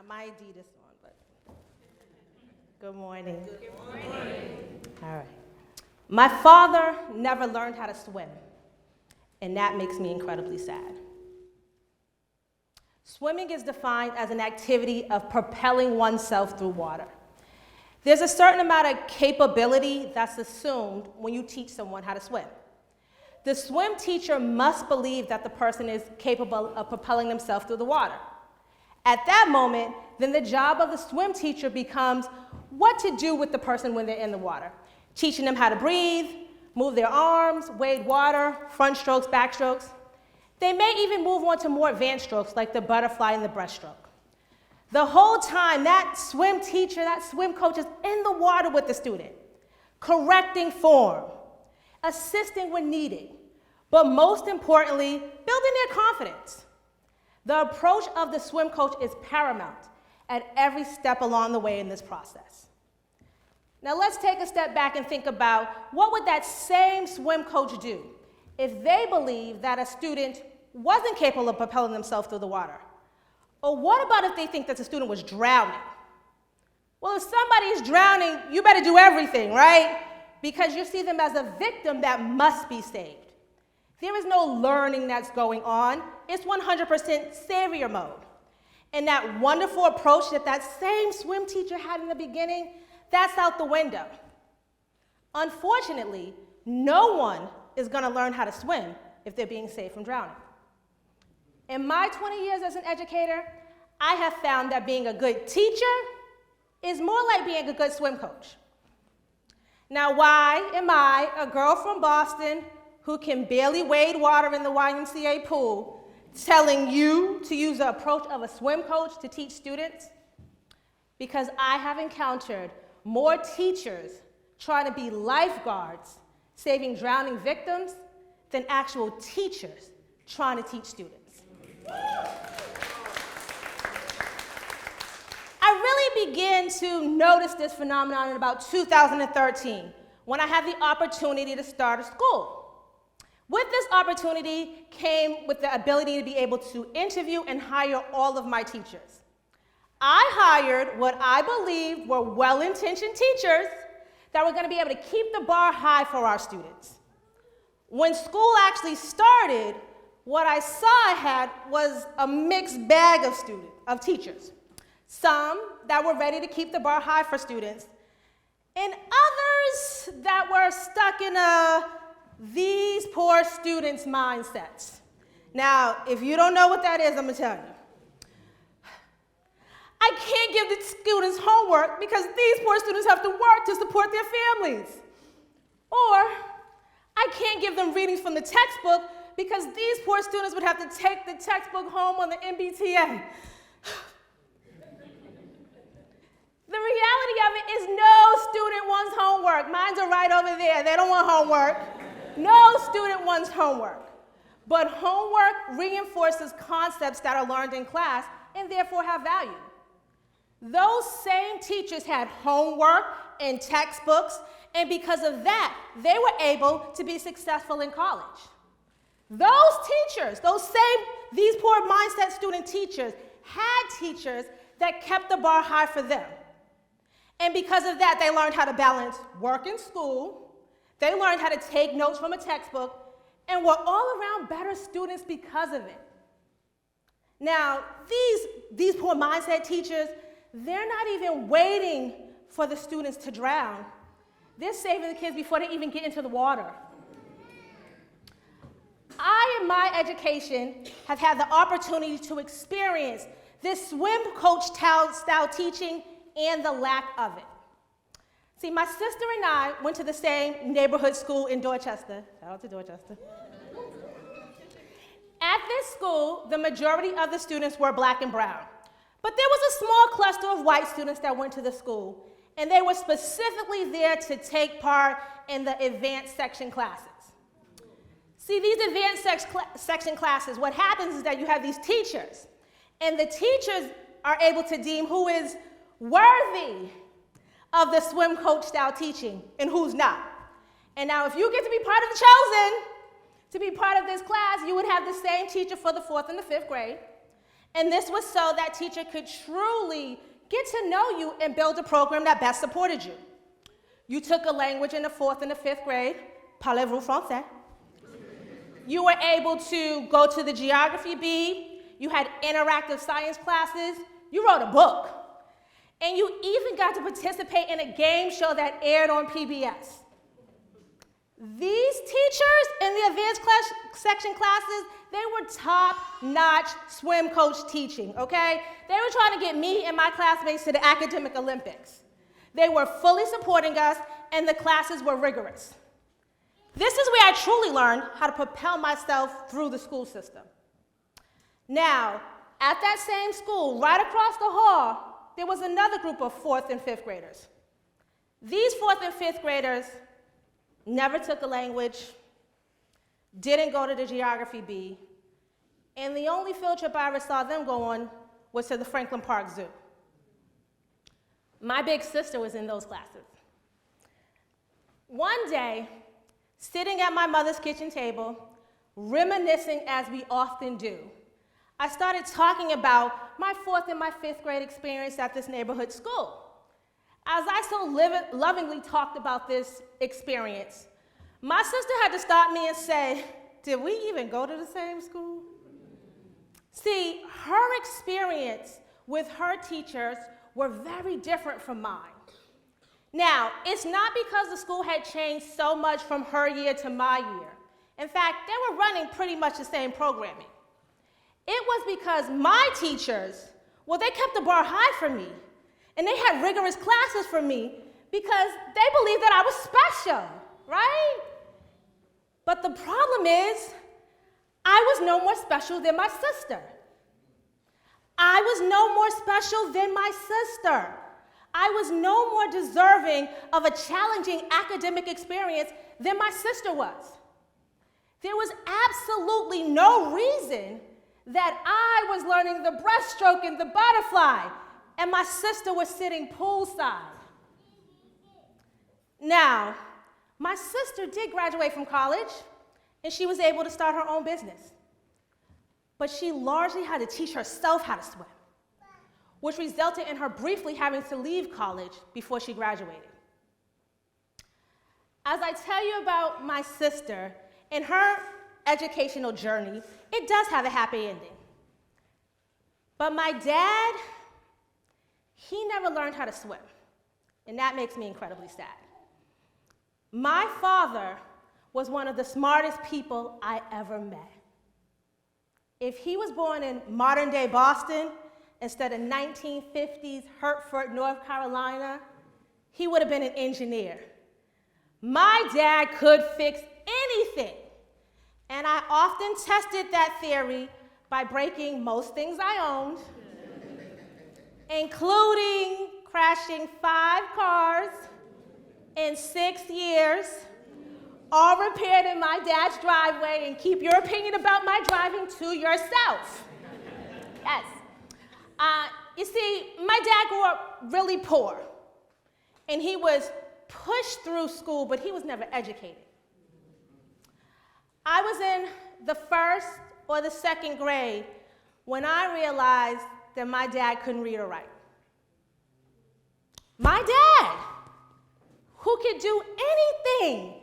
my Adidas on, but good morning. Good morning. All right. My father never learned how to swim, and that makes me incredibly sad. Swimming is defined as an activity of propelling oneself through water. There's a certain amount of capability that's assumed when you teach someone how to swim. The swim teacher must believe that the person is capable of propelling themselves through the water. At that moment, then the job of the swim teacher becomes what to do with the person when they're in the water. Teaching them how to breathe, move their arms, wade water, front strokes, back strokes. They may even move on to more advanced strokes like the butterfly and the breaststroke. The whole time, that swim teacher, that swim coach is in the water with the student, correcting form, assisting when needed, but most importantly, building their confidence. The approach of the swim coach is paramount at every step along the way in this process. Now let's take a step back and think about what would that same swim coach do if they believe that a student wasn't capable of propelling themselves through the water? Or what about if they think that the student was drowning? Well, if somebody is drowning, you better do everything, right? Because you see them as a victim that must be saved. There is no learning that's going on. It's 100% savior mode. And that wonderful approach that same swim teacher had in the beginning, that's out the window. Unfortunately, no one is going to learn how to swim if they're being saved from drowning. In my 20 years as an educator, I have found that being a good teacher is more like being a good swim coach. Now, why am I, a girl from Boston who can barely wade water in the YMCA pool, telling you to use the approach of a swim coach to teach students? Because I have encountered more teachers trying to be lifeguards saving drowning victims than actual teachers trying to teach students. I really began to notice this phenomenon in about 2013 when I had the opportunity to start a school. With this opportunity came with the ability to be able to interview and hire all of my teachers. I hired what I believed were well-intentioned teachers that were going to be able to keep the bar high for our students. When school actually started, what I saw ahead was a mixed bag of teachers. Some that were ready to keep the bar high for students, and others that were stuck in these poor students' mindsets. Now, if you don't know what that is, I'm going to tell you. I can't give the students homework because these poor students have to work to support their families. Or I can't give them readings from the textbook because these poor students would have to take the textbook home on the MBTA. The reality of it is no student wants homework. Mines are right over there. They don't want homework. No student wants homework. But homework reinforces concepts that are learned in class and therefore have value. Those same teachers had homework and textbooks, and because of that, they were able to be successful in college. Those teachers, these poor mindset student teachers, had teachers that kept the bar high for them. And because of that, they learned how to balance work and school, they learned how to take notes from a textbook, and were all around better students because of it. Now, these poor mindset teachers, they're not even waiting for the students to drown. They're saving the kids before they even get into the water. I, in my education, have had the opportunity to experience this swim coach style teaching and the lack of it. See, my sister and I went to the same neighborhood school in Dorchester. Shout out to Dorchester. At this school, the majority of the students were black and brown. But there was a small cluster of white students that went to the school, and they were specifically there to take part in the advanced section classes. See, these advanced section classes, what happens is that you have these teachers, and the teachers are able to deem who is worthy of the swim coach style teaching and who's not. And now if you get to be part of the chosen, to be part of this class, you would have the same teacher for the 4th and the 5th grade. And this was so that teacher could truly get to know you and build a program that best supported you. You took a language in the 4th and the 5th grade, parlez-vous français. You were able to go to the geography bee. You had interactive science classes. You wrote a book. And you even got to participate in a game show that aired on PBS. These teachers in the advanced section classes, they were top-notch swim coach teaching, okay? They were trying to get me and my classmates to the academic Olympics. They were fully supporting us, and the classes were rigorous. This is where I truly learned how to propel myself through the school system. Now, at that same school, right across the hall, there was another group of 4th and 5th graders. These 4th and 5th graders never took a language, didn't go to the geography bee, and the only field trip I ever saw them go on was to the Franklin Park Zoo. My big sister was in those classes. One day, sitting at my mother's kitchen table, reminiscing as we often do, I started talking about my 4th and my 5th grade experience at this neighborhood school. As I so lovingly talked about this experience, my sister had to stop me and say, did we even go to the same school? See, her experience with her teachers were very different from mine. Now, it's not because the school had changed so much from her year to my year. In fact, they were running pretty much the same programming. It was because my teachers, well, they kept the bar high for me, and they had rigorous classes for me because they believed that I was special, right? But the problem is, I was no more special than my sister. I was no more special than my sister. I was no more deserving of a challenging academic experience than my sister was. There was absolutely no reason that I was learning the breaststroke and the butterfly, and my sister was sitting poolside. Now, my sister did graduate from college, and she was able to start her own business. But she largely had to teach herself how to swim, which resulted in her briefly having to leave college before she graduated. As I tell you about my sister and her educational journey, it does have a happy ending. But my dad, he never learned how to swim, and that makes me incredibly sad. My father was one of the smartest people I ever met. If he was born in modern-day Boston instead of 1950s Hertford, North Carolina, he would have been an engineer. My dad could fix anything, and I often tested that theory by breaking most things I owned, including crashing 5 cars in 6 years, all repaired in my dad's driveway, and keep your opinion about my driving to yourself. Yes. You see, my dad grew up really poor, and he was pushed through school, but he was never educated. I was in the 1st or the 2nd grade when I realized that my dad couldn't read or write. My dad, who could do anything,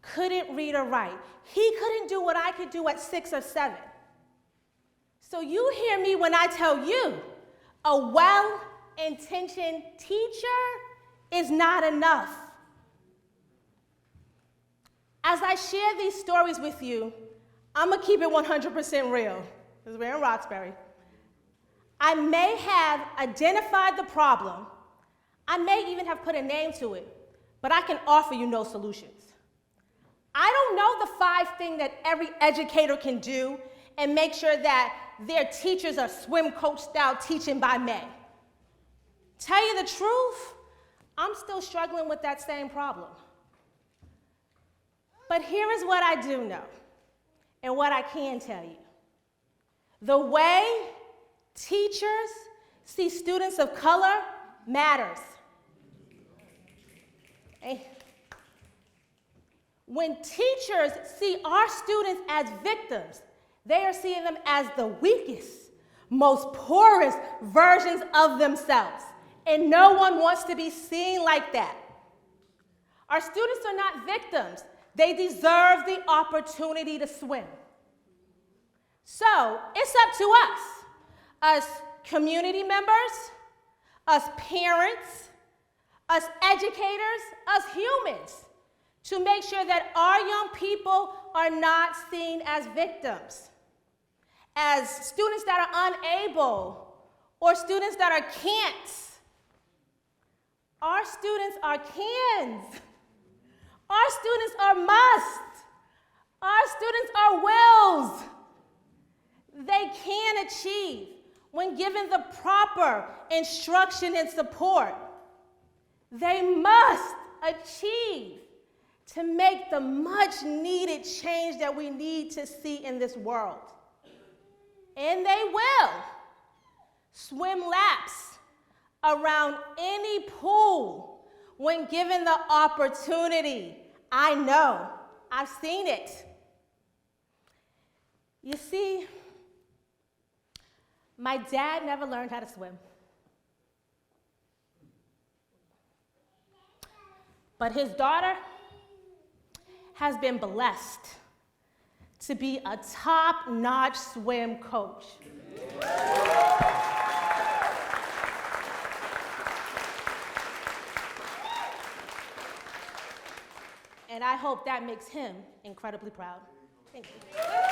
couldn't read or write. He couldn't do what I could do at 6 or 7. So you hear me when I tell you, a well-intentioned teacher is not enough. As I share these stories with you, I'm gonna keep it 100% real, because we're in Roxbury. I may have identified the problem, I may even have put a name to it, but I can offer you no solutions. I don't know the 5 things that every educator can do and make sure that their teachers are swim coach style teaching by May. Tell you the truth, I'm still struggling with that same problem. But here is what I do know and what I can tell you. The way teachers see students of color matters. When teachers see our students as victims, they are seeing them as the weakest, most poorest versions of themselves. And no one wants to be seen like that. Our students are not victims. They deserve the opportunity to swim. So it's up to us community members, us parents, us educators, us humans, to make sure that our young people are not seen as victims, as students that are unable, or students that are can'ts. Our students are cans. Our students are must. Our students are wills. They can achieve when given the proper instruction and support. They must achieve to make the much needed change that we need to see in this world. And they will swim laps around any pool when given the opportunity. I know, I've seen it. You see, my dad never learned how to swim. But his daughter has been blessed to be a top-notch swim coach. And I hope that makes him incredibly proud. Thank you.